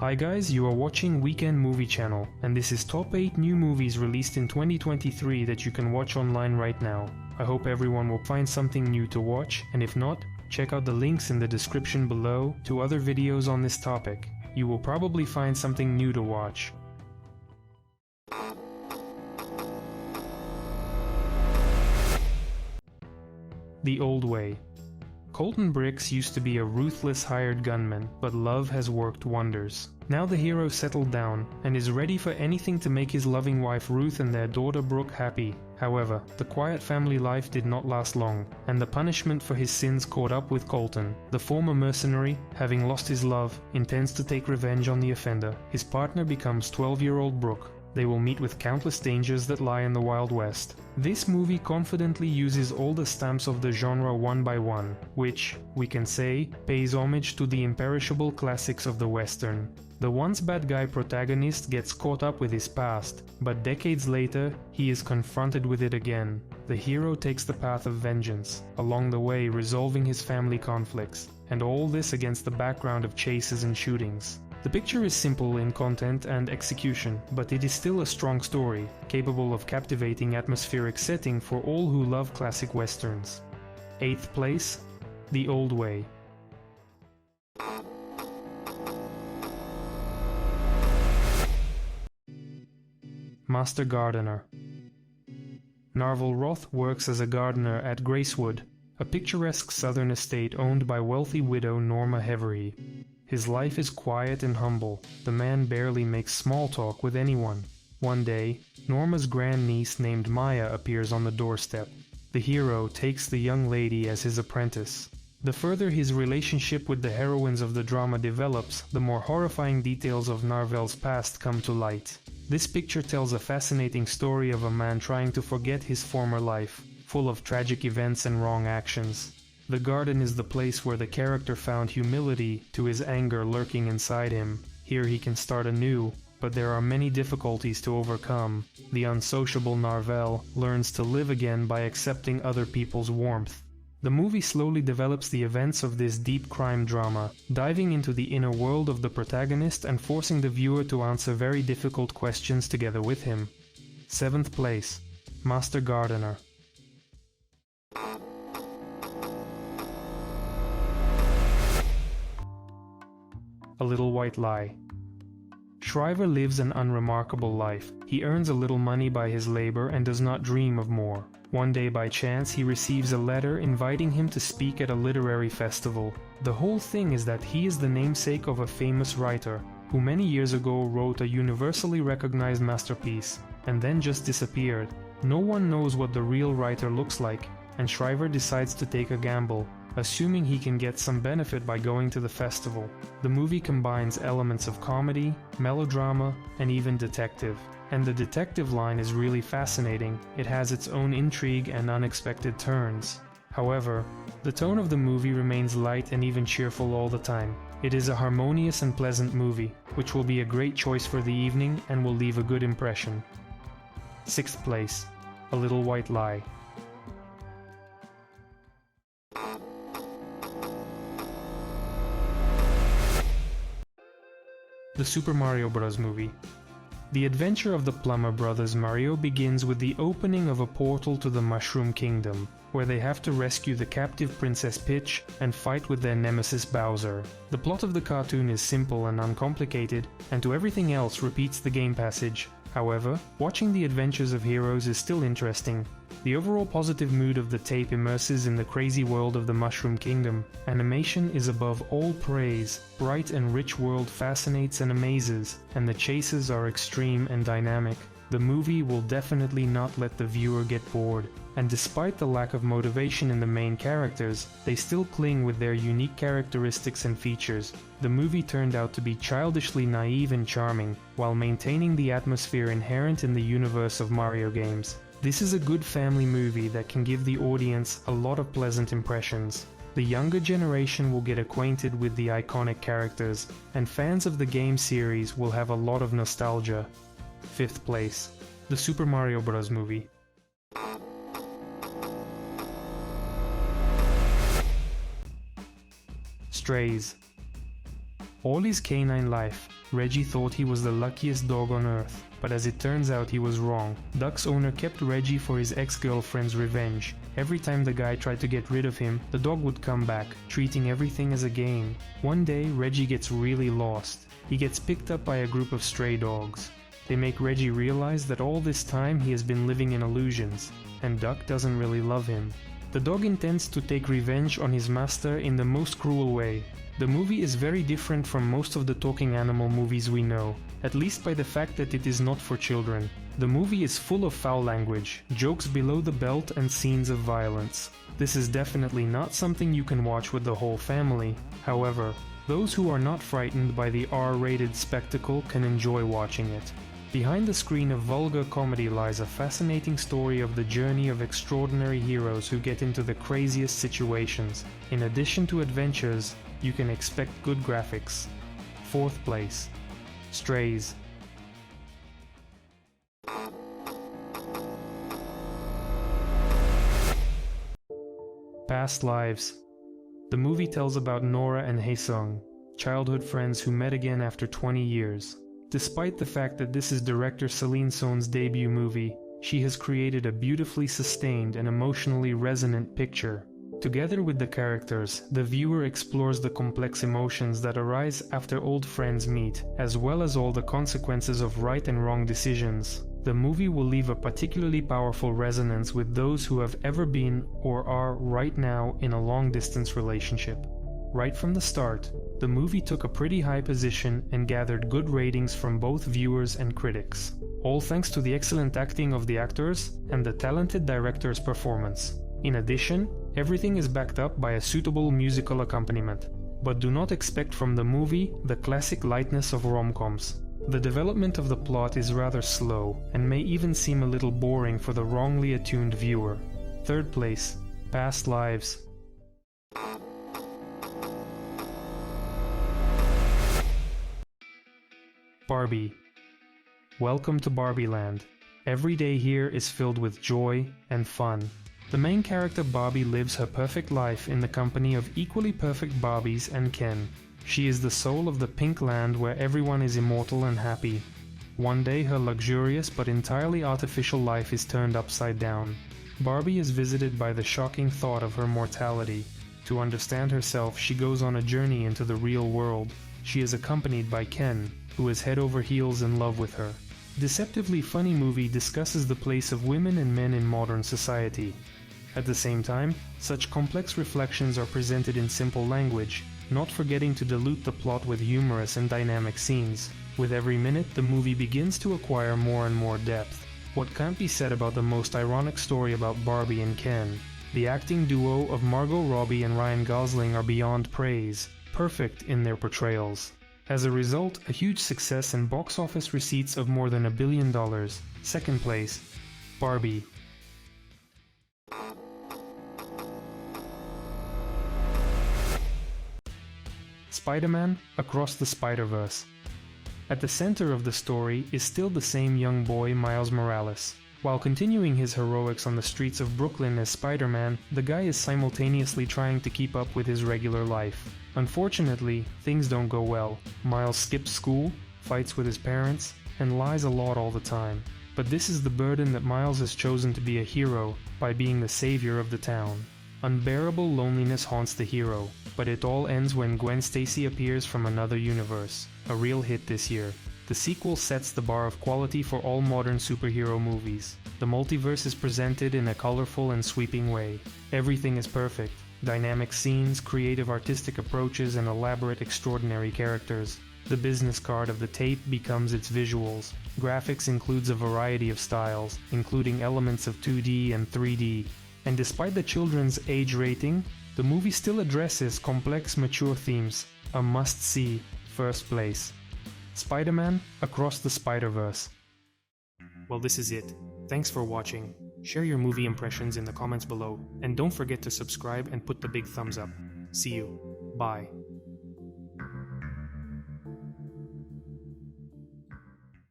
Hi guys, you are watching Weekend Movie Channel, and this is top 8 new movies released in 2023 that you can watch online right now. I hope everyone will find something new to watch, and if not, check out the links in the description below to other videos on this topic. You will probably find something new to watch. The Old Way. Colton Bricks used to be a ruthless hired gunman, but love has worked wonders. Now the hero settled down and is ready for anything to make his loving wife Ruth and their daughter Brooke happy. However, the quiet family life did not last long, and the punishment for his sins caught up with Colton. The former mercenary, having lost his love, intends to take revenge on the offender. His partner becomes 12-year-old Brooke. They will meet with countless dangers that lie in the Wild West. This movie confidently uses all the stamps of the genre one by one, which, we can say, pays homage to the imperishable classics of the Western. The once bad guy protagonist gets caught up with his past, but decades later, he is confronted with it again. The hero takes the path of vengeance, along the way resolving his family conflicts, and all this against the background of chases and shootings. The picture is simple in content and execution, but it is still a strong story, capable of captivating atmospheric setting for all who love classic westerns. 8th place, The Old Way. Master Gardener. Narvel Roth works as a gardener at Gracewood, a picturesque southern estate owned by wealthy widow Norma Hevery. His life is quiet and humble. The man barely makes small talk with anyone. One day, Norma's grandniece named Maya appears on the doorstep. The hero takes the young lady as his apprentice. The further his relationship with the heroines of the drama develops, the more horrifying details of Narvel's past come to light. This picture tells a fascinating story of a man trying to forget his former life, full of tragic events and wrong actions. The garden is the place where the character found humility to his anger lurking inside him. Here he can start anew, but there are many difficulties to overcome. The unsociable Narvel learns to live again by accepting other people's warmth. The movie slowly develops the events of this deep crime drama, diving into the inner world of the protagonist and forcing the viewer to answer very difficult questions together with him. 7th place, Master Gardener. A Little White Lie. Shriver lives an unremarkable life. He earns a little money by his labor and does not dream of more. One day by chance he receives a letter inviting him to speak at a literary festival. The whole thing is that he is the namesake of a famous writer, who many years ago wrote a universally recognized masterpiece, and then just disappeared. No one knows what the real writer looks like, and Shriver decides to take a gamble, assuming he can get some benefit by going to the festival. The movie combines elements of comedy, melodrama, and even detective. And the detective line is really fascinating. It has its own intrigue and unexpected turns. However, the tone of the movie remains light and even cheerful all the time. It is a harmonious and pleasant movie, which will be a great choice for the evening and will leave a good impression. 6th place, A Little White Lie. The Super Mario Bros. Movie. The adventure of the Plumber Brothers Mario begins with the opening of a portal to the Mushroom Kingdom, where they have to rescue the captive Princess Peach and fight with their nemesis Bowser. The plot of the cartoon is simple and uncomplicated, and to everything else repeats the game passage. However, watching the adventures of heroes is still interesting. The overall positive mood of the tape immerses in the crazy world of the Mushroom Kingdom. Animation is above all praise. Bright and rich world fascinates and amazes, and the chases are extreme and dynamic. The movie will definitely not let the viewer get bored, and despite the lack of motivation in the main characters, they still cling with their unique characteristics and features. The movie turned out to be childishly naive and charming, while maintaining the atmosphere inherent in the universe of Mario games. This is a good family movie that can give the audience a lot of pleasant impressions. The younger generation will get acquainted with the iconic characters, and fans of the game series will have a lot of nostalgia. 5th place, The Super Mario Bros. Movie. Strays. All his canine life, Reggie thought he was the luckiest dog on earth, but as it turns out he was wrong. Duck's owner kept Reggie for his ex-girlfriend's revenge. Every time the guy tried to get rid of him, the dog would come back, treating everything as a game. One day, Reggie gets really lost. He gets picked up by a group of stray dogs. They make Reggie realize that all this time he has been living in illusions, and Duck doesn't really love him. The dog intends to take revenge on his master in the most cruel way. The movie is very different from most of the talking animal movies we know, at least by the fact that it is not for children. The movie is full of foul language, jokes below the belt and scenes of violence. This is definitely not something you can watch with the whole family. However, those who are not frightened by the R-rated spectacle can enjoy watching it. Behind the screen of vulgar comedy lies a fascinating story of the journey of extraordinary heroes who get into the craziest situations. In addition to adventures, you can expect good graphics. 4th place, Strays. Past Lives. The movie tells about Nora and Haesung, childhood friends who met again after 20 years. Despite the fact that this is director Celine Song's debut movie, she has created a beautifully sustained and emotionally resonant picture. Together with the characters, the viewer explores the complex emotions that arise after old friends meet, as well as all the consequences of right and wrong decisions. The movie will leave a particularly powerful resonance with those who have ever been or are right now in a long-distance relationship. Right from the start, the movie took a pretty high position and gathered good ratings from both viewers and critics, all thanks to the excellent acting of the actors and the talented director's performance. In addition, everything is backed up by a suitable musical accompaniment. But do not expect from the movie the classic lightness of rom-coms. The development of the plot is rather slow and may even seem a little boring for the wrongly attuned viewer. 3rd place, Past Lives. Barbie. Welcome to Barbie Land. Every day here is filled with joy and fun. The main character Barbie lives her perfect life in the company of equally perfect Barbies and Ken. She is the soul of the pink land where everyone is immortal and happy. One day her luxurious but entirely artificial life is turned upside down. Barbie is visited by the shocking thought of her mortality. To understand herself, she goes on a journey into the real world. She is accompanied by Ken, who is head over heels in love with her. Deceptively funny movie discusses the place of women and men in modern society. At the same time, such complex reflections are presented in simple language, not forgetting to dilute the plot with humorous and dynamic scenes. With every minute, the movie begins to acquire more and more depth. What can't be said about the most ironic story about Barbie and Ken? The acting duo of Margot Robbie and Ryan Gosling are beyond praise, perfect in their portrayals. As a result, a huge success and box office receipts of more than $1 billion. 2nd place, Barbie. Spider-Man: Across the Spider-Verse. At the center of the story is still the same young boy Miles Morales. While continuing his heroics on the streets of Brooklyn as Spider-Man, the guy is simultaneously trying to keep up with his regular life. Unfortunately, things don't go well. Miles skips school, fights with his parents, and lies a lot all the time. But this is the burden that Miles has chosen to be a hero by being the savior of the town. Unbearable loneliness haunts the hero, but it all ends when Gwen Stacy appears from another universe, a real hit this year. The sequel sets the bar of quality for all modern superhero movies. The multiverse is presented in a colorful and sweeping way. Everything is perfect. Dynamic scenes, creative artistic approaches, and elaborate extraordinary characters. The business card of the tape becomes its visuals. Graphics includes a variety of styles, including elements of 2D and 3D. And despite the children's age rating, the movie still addresses complex, mature themes. A must-see. 1st place. Spider-Man: Across the Spider-Verse. Well, this is it. Thanks for watching. Share your movie impressions in the comments below, and don't forget to subscribe and put the big thumbs up. See you. Bye.